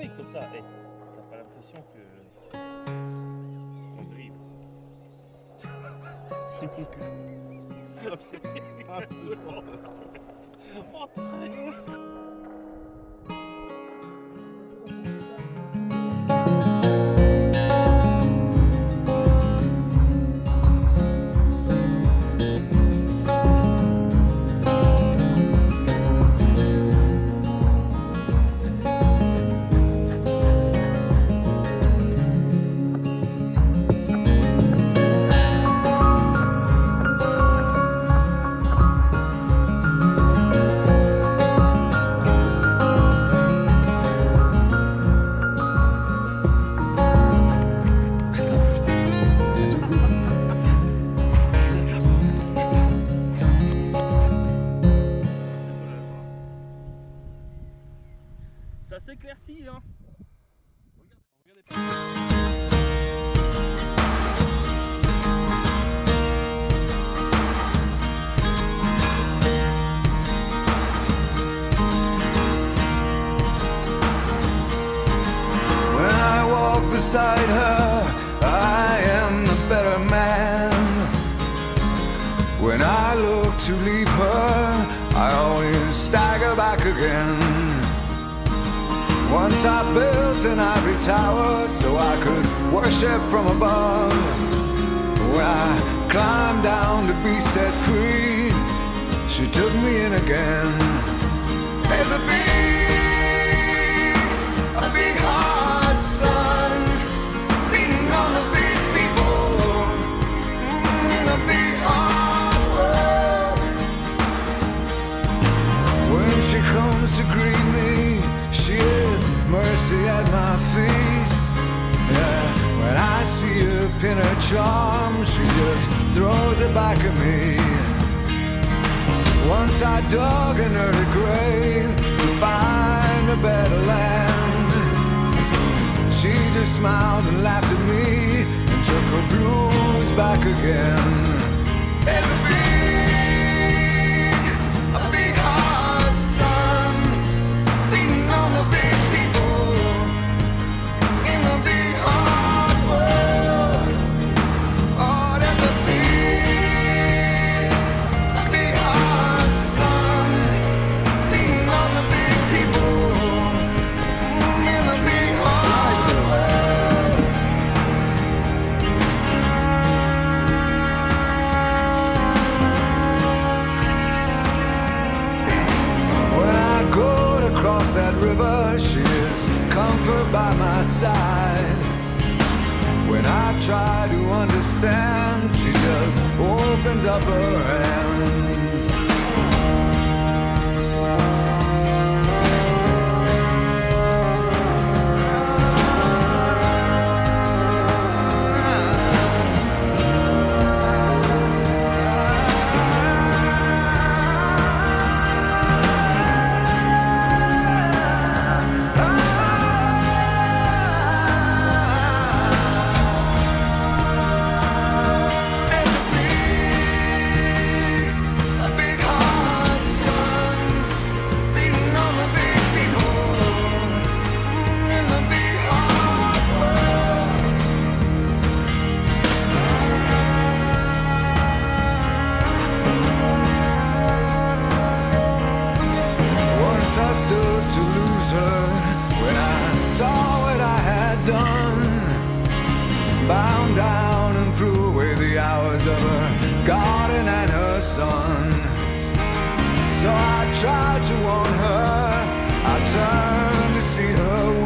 oui, comme ça, hey, t'as pas l'impression que. Qu'on drive. Ça fait pas de sens. Oh, très- Ça s'éclaircit, hein. Regardez. When I walk beside her, I am the better man. When I look to leave her, I always stagger back again. Once I built an ivory tower so I could worship from above. When I climbed down to be set free, she took me in again. There's a big hard sun beating on the big people in a big hard world. When she comes to greet me, she is mercy at my feet. Yeah, when I see her pin her charm, she just throws it back at me. Once I dug an early grave to find a better land. She just smiled and laughed at me and took her blues back again. There's a big hard sun beating on the big people in the big hard world. Oh, there's a big hard sun beating on the big people in the big hard world. When I go to cross that river, she is comfort by my side. When I try to understand, she just opens up her hands. Big hard sun beating on the big people in the big hard world. Once I stood to lose her when I saw what I had done. Bound down and threw away the hours of her garden and her son. So I tried to warn her, I turned to see her